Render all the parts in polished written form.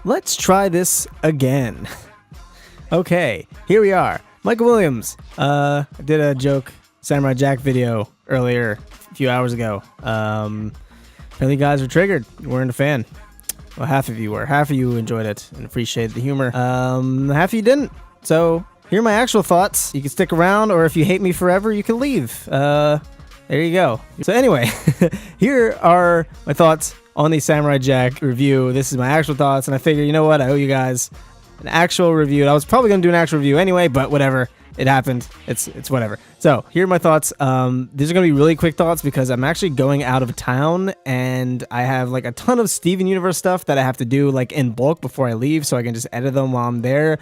let's try this again. Okay, here we are. Michael Williams. I did a joke Samurai Jack video earlier, a few hours ago. Apparently you guys were triggered. You weren't a fan. Well, half of you were. Half of you enjoyed it and appreciated the humor. Half of you didn't. So here are my actual thoughts. You can stick around, or if you hate me forever, you can leave. There you go. So anyway, here are my thoughts on the Samurai Jack review. This is my actual thoughts, and I figured, you know what? I owe you guys an actual review. I was probably going to do an actual review anyway, but whatever. It happened. It's whatever. So here are my thoughts. These are going to be really quick thoughts because I'm actually going out of town and I have like a ton of Steven Universe stuff that I have to do like in bulk before I leave, so I can just edit them while I'm there.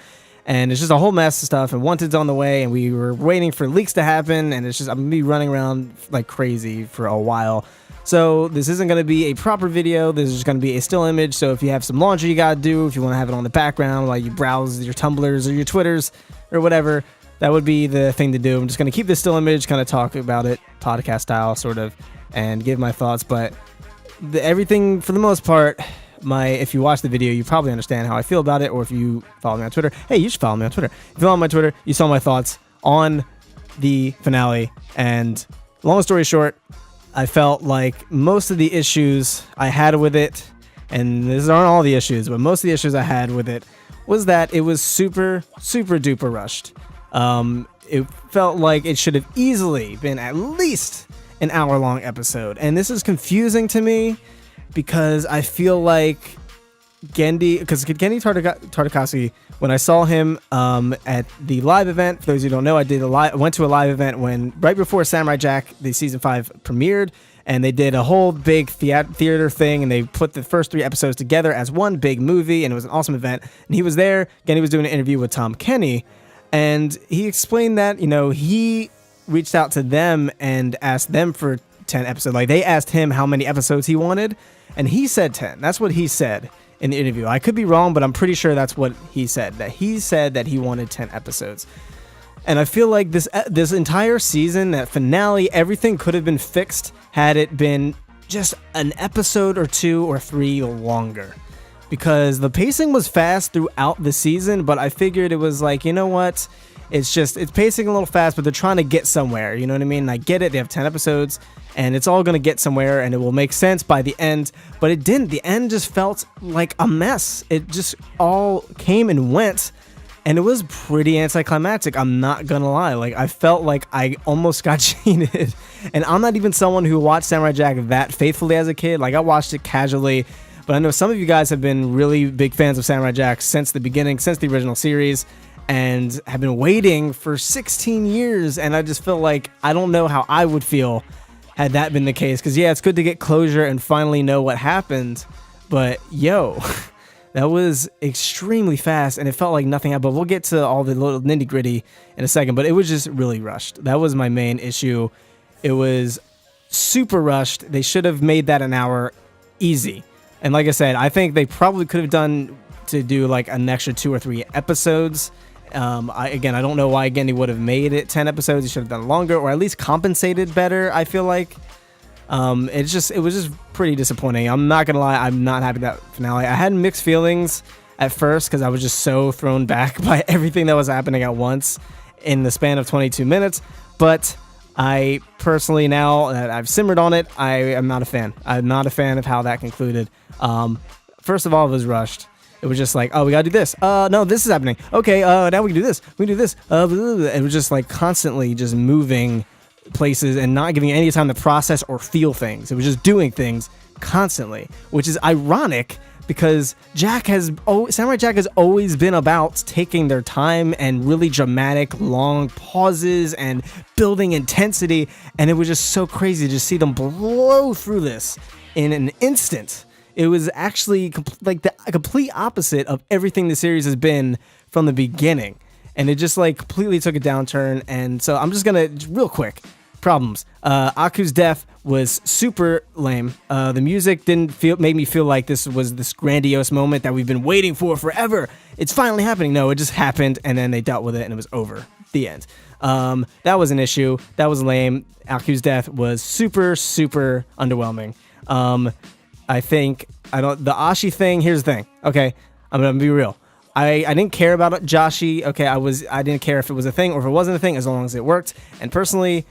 And it's just a whole mess of stuff, and Wanted's on the way, and we were waiting for leaks to happen, and it's just, I'm going to be running around like crazy for a while. So this isn't going to be a proper video. This is just going to be a still image. So if you have some laundry you got to do, if you want to have it on the background while you browse your Tumblrs or your Twitters or whatever, that would be the thing to do. I'm just going to keep this still image, kind of talk about it, podcast style, sort of, and give my thoughts. But everything, for the most part, if you watch the video, you probably understand how I feel about it. Or if you follow me on Twitter, hey, you should follow me on Twitter. If you follow me on Twitter, you saw my thoughts on the finale. And long story short, I felt like most of the issues I had with it, and these aren't all the issues, but most of the issues I had with it was that it was super, super duper rushed. It felt like it should have easily been at least an hour-long episode. And this is confusing to me because I feel like Genndy Tartakovsky, when I saw him at the live event, for those who don't know, I went to a live event right before Samurai Jack, the season 5 premiered, and they did a whole big theater thing, and they put the first 3 episodes together as one big movie, and it was an awesome event. And he was there. Genndy was doing an interview with Tom Kenny, and he explained that, he reached out to them and asked them for 10 episodes. Like, they asked him how many episodes he wanted, and he said 10. That's what he said in the interview. I could be wrong, but I'm pretty sure that's what he said. That he said that he wanted 10 episodes. And I feel like this entire season, that finale, everything could have been fixed had it been just an episode or 2 or 3 longer. Because the pacing was fast throughout the season, but I figured it was like, you know what? It's pacing a little fast, but they're trying to get somewhere. You know what I mean? I get it. They have 10 episodes, and it's all going to get somewhere, and it will make sense by the end. But it didn't. The end just felt like a mess. It just all came and went, and it was pretty anticlimactic. I'm not going to lie. Like, I felt like I almost got cheated. And I'm not even someone who watched Samurai Jack that faithfully as a kid. Like, I watched it casually. But I know some of you guys have been really big fans of Samurai Jack since the beginning, since the original series, and have been waiting for 16 years. And I just feel like I don't know how I would feel had that been the case. Because, yeah, it's good to get closure and finally know what happened. But, yo, that was extremely fast, and it felt like nothing happened. But we'll get to all the little nitty-gritty in a second. But it was just really rushed. That was my main issue. It was super rushed. They should have made that an hour easy. And like I said, I think they probably could have done to do like an extra 2 or 3 episodes. I don't know why Genndy would have made it 10 episodes. He should have done longer, or at least compensated better, I feel like. It was just pretty disappointing. I'm not gonna lie, I'm not happy with that finale. I had mixed feelings at first because I was just so thrown back by everything that was happening at once in the span of 22 minutes. But I personally, now that I've simmered on it, I am not a fan. I'm not a fan of how that concluded. First of all, it was rushed. It was just like, oh, we gotta do this. No, this is happening. Okay, now we can do this. We can do this. It was just like constantly just moving places and not giving any time to process or feel things. It was just doing things constantly, which is ironic because Samurai Jack has always been about taking their time and really dramatic long pauses and building intensity, and it was just so crazy to just see them blow through this in an instant. It was actually like the complete opposite of everything the series has been from the beginning, and it just like completely took a downturn. And so I'm just gonna real quick problems. Aku's death was super lame. The music made me feel like this was this grandiose moment that we've been waiting for forever. It's finally happening. No, it just happened, and then they dealt with it, and it was over. The end. That was an issue. That was lame. Aku's death was super, super underwhelming. The Ashi thing, here's the thing. Okay, I'm gonna be real. I didn't care about Joshi. Okay, I didn't care if it was a thing or if it wasn't a thing, as long as it worked. And personally,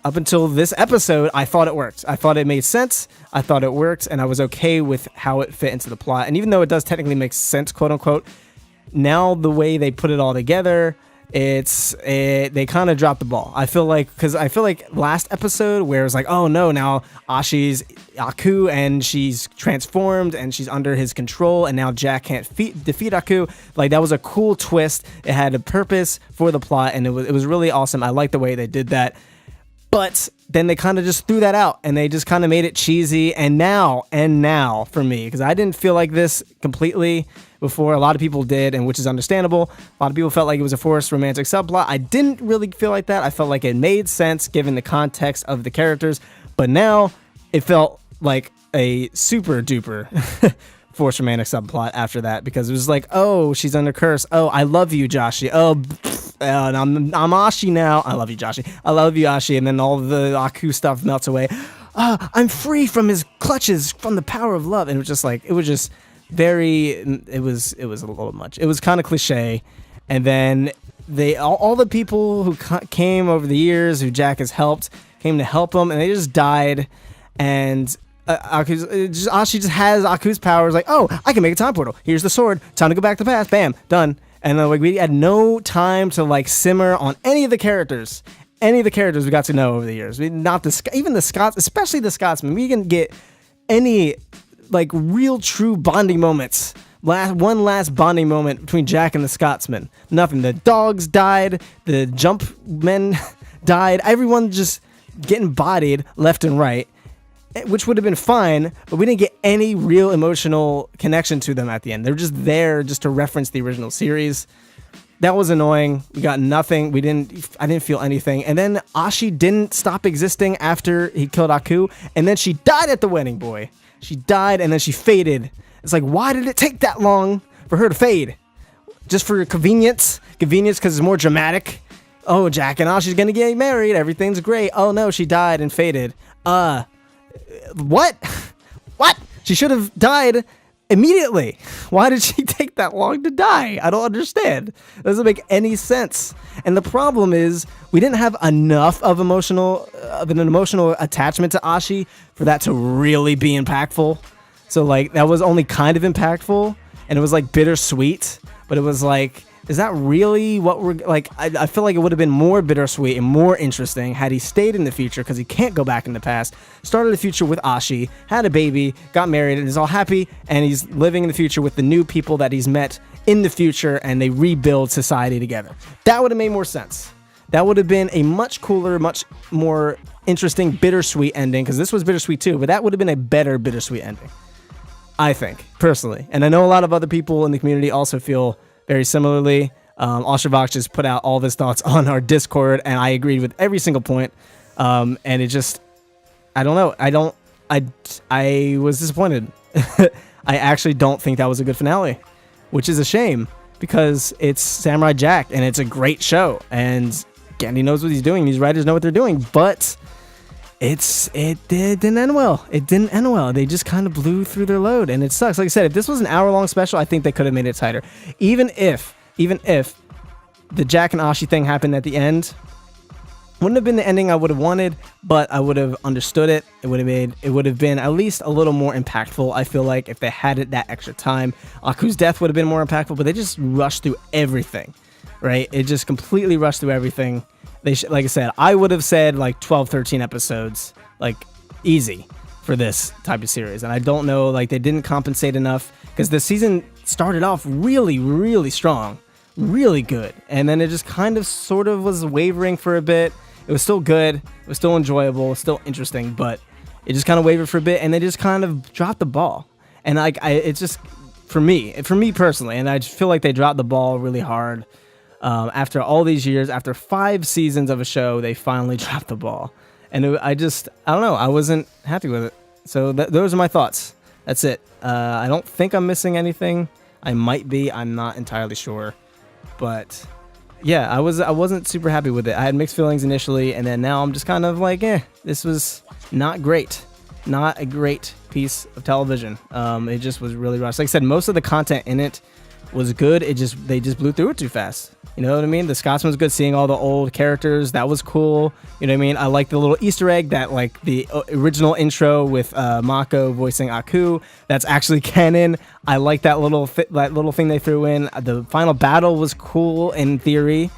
up until this episode, I thought it worked. I thought it made sense. I thought it worked, and I was okay with how it fit into the plot. And even though it does technically make sense, quote unquote, now the way they put it all together, they kind of dropped the ball. I feel like last episode where it was like, oh no, now Ashi's Aku and she's transformed and she's under his control, and now Jack can't defeat Aku. Like, that was a cool twist. It had a purpose for the plot, and it was really awesome. I like the way they did that. But then they kind of just threw that out, and they just kind of made it cheesy. And now for me, because I didn't feel like this completely before, a lot of people did, and which is understandable. A lot of people felt like it was a forced romantic subplot. I didn't really feel like that. I felt like it made sense given the context of the characters. But now it felt like a super duper forced romantic subplot after that, because it was like, oh, she's under curse. Oh, I love you, Joshi. Oh, and I'm Ashi now. I love you, Joshi. I love you, Ashi. And then all the Aku stuff melts away. I'm free from his clutches, from the power of love. And it was just like, it was a little much. It was kind of cliche. And then all the people who came over the years, who Jack has helped, came to help him, and they just died. And Ashi just has Aku's powers. Like, oh, I can make a time portal. Here's the sword. Time to go back to the past. Bam, done. And like, we had no time to like simmer on any of the characters. Any of the characters we got to know over the years. Even the Scots, especially the Scotsman. We didn't get any like real true bonding moments. One last bonding moment between Jack and the Scotsman. Nothing. The dogs died. The jump men died. Everyone just getting bodied left and right, which would have been fine, but we didn't get any real emotional connection to them at the end. They're just there just to reference the original series. That was annoying. We got nothing. I didn't feel anything. And then Ashi didn't stop existing after he killed Aku, and then she died at the wedding, boy. She died, and then she faded. It's like, why did it take that long for her to fade? Just for convenience? Convenience because it's more dramatic? Oh, Jack and Ashi's gonna get married. Everything's great. Oh no, she died and faded. What? She should have died immediately. Why did she take that long to die? I don't understand. It doesn't make any sense. And the problem is, we didn't have enough of an emotional attachment to Ashi for that to really be impactful. So like, that was only kind of impactful, and it was like bittersweet, but it was like, is that really what we're like? I feel like it would have been more bittersweet and more interesting had he stayed in the future, because he can't go back in the past. Started the future with Ashi, had a baby, got married, and is all happy, and he's living in the future with the new people that he's met in the future, and they rebuild society together. That would have made more sense. That would have been a much cooler, much more interesting bittersweet ending, because this was bittersweet too, but that would have been a better bittersweet ending, I think, personally. And I know a lot of other people in the community also feel very similarly. Oshavox just put out all of his thoughts on our Discord, and I agreed with every single point. And it just, I don't know. I was disappointed. I actually don't think that was a good finale, which is a shame, because it's Samurai Jack and it's a great show, and Gandhi knows what he's doing. These writers know what they're doing, but it didn't end well. It didn't end well. They just kind of blew through their load, and it sucks. Like I said, if this was an hour-long special, I think they could have made it tighter. Even if the Jack and Ashi thing happened at the end, wouldn't have been the ending I would have wanted, but I would have understood it. It would have been at least a little more impactful. I feel like if they had it that extra time, Aku's death would have been more impactful, but they just rushed through everything, right? It just completely rushed through everything. Like I said, I would have said like 12, 13 episodes, like easy for this type of series. And I don't know, like they didn't compensate enough, because the season started off really, really strong, really good. And then it just kind of sort of was wavering for a bit. It was still good. It was still enjoyable, still interesting, but it just kind of wavered for a bit, and they just kind of dropped the ball. And like, it's just, for me personally, and I just feel like they dropped the ball really hard. After all these years, after 5 seasons of a show, they finally dropped the ball. And I don't know, I wasn't happy with it. So those are my thoughts. That's it. I don't think I'm missing anything. I might be, I'm not entirely sure. But yeah, I wasn't super happy with it. I had mixed feelings initially, and then now I'm just kind of like, this was not great. not a great piece of television. It just was really rushed. Like I said, most of the content in it was good. They just blew through it too fast. You know what I mean? The Scotsman was good. Seeing all the old characters, that was cool. You know what I mean? I like the little Easter egg that, like, the original intro with Mako voicing Aku. That's actually canon. I like that little thing they threw in. The final battle was cool in theory,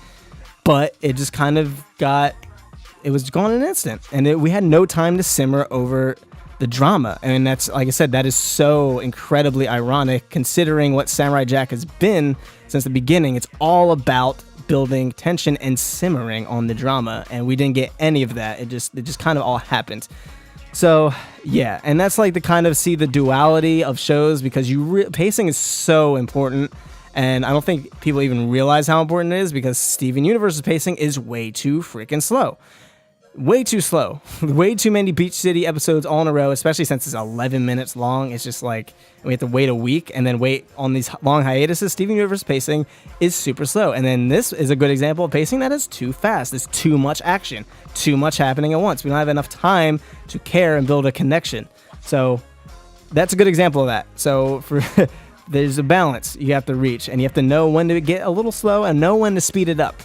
but it just kind of it was gone in an instant, and we had no time to simmer over the drama. And that's, like I said, that is so incredibly ironic considering what Samurai Jack has been since the beginning. It's all about building tension and simmering on the drama, and we didn't get any of that. It just kind of all happened. So yeah, and that's like the kind of see the duality of shows, because pacing is so important, and I don't think people even realize how important it is, because Steven Universe's pacing is way too freaking slow. Way too slow. Way too many Beach City episodes all in a row, especially since it's 11 minutes long. It's just like we have to wait a week and then wait on these long hiatuses. Steven Universe pacing is super slow. And then this is a good example of pacing that is too fast. There's too much action, too much happening at once. We don't have enough time to care and build a connection. So that's a good example of that. So there's a balance you have to reach, and you have to know when to get a little slow and know when to speed it up.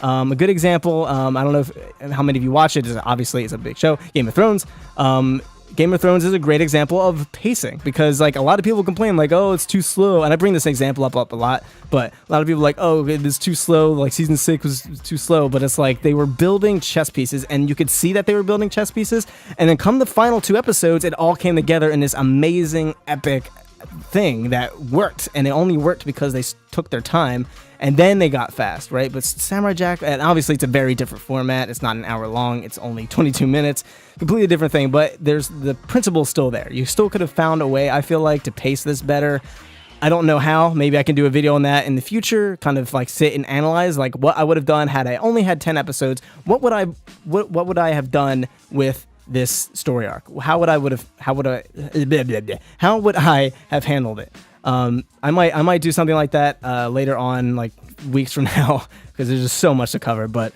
A good example, I don't know how many of you watch it, obviously it's a big show, Game of Thrones. Game of Thrones is a great example of pacing, because like a lot of people complain like, oh, it's too slow, and I bring this example up a lot, but a lot of people are like, oh, it's too slow, like season 6 was too slow, but it's like they were building chess pieces, and you could see that they were building chess pieces, and then come the final 2 episodes, it all came together in this amazing, epic thing that worked, and it only worked because they took their time, and then they got fast, right? But Samurai Jack, and obviously it's a very different format. It's not an hour long. It's only 22 minutes. Completely different thing, but there's the principle still there. You still could have found a way, I feel like, to pace this better. I don't know how. Maybe I can do a video on that in the future, kind of like sit and analyze like what I would have done had I only had 10 episodes. What would I have done with this story arc? How would I have handled it? I might do something like that later on, like weeks from now, because there's just so much to cover. But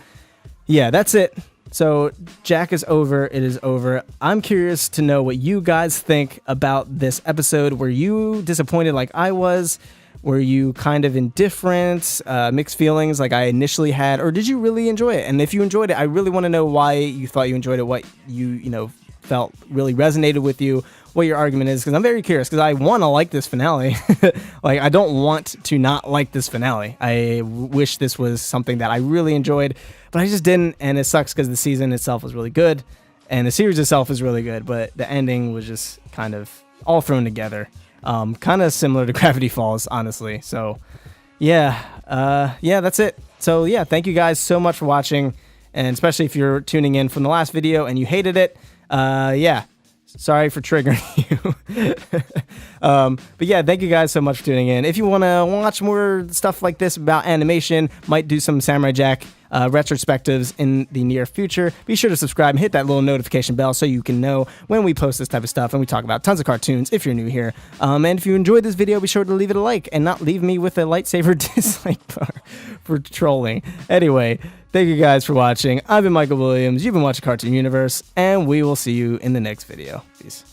yeah, that's it. So Jack is over. It is over. I'm curious to know what you guys think about this episode. Were you disappointed like I was? Were you kind of indifferent, mixed feelings like I initially had, or did you really enjoy it? And if you enjoyed it, I really want to know why you thought you enjoyed it, what you felt really resonated with you, what your argument is, because I'm very curious, because I want to like this finale. Like, I don't want to not like this finale. I wish this was something that I really enjoyed, but I just didn't, and it sucks because the season itself was really good, and the series itself is really good, but the ending was just kind of all thrown together. Kind of similar to Gravity Falls, honestly. So, yeah, that's it. So, yeah, thank you guys so much for watching, and especially if you're tuning in from the last video and you hated it. Yeah, sorry for triggering you. But yeah, thank you guys so much for tuning in. If you want to watch more stuff like this about animation, might do some Samurai Jack retrospectives in the near future, be sure to subscribe and hit that little notification bell so you can know when we post this type of stuff, and we talk about tons of cartoons if you're new here. And if you enjoyed this video, be sure to leave it a like and not leave me with a lightsaber dislike bar for trolling. Anyway, thank you guys for watching. I've been Michael Williams, you've been watching Cartoon Universe, and we will see you in the next video. Peace.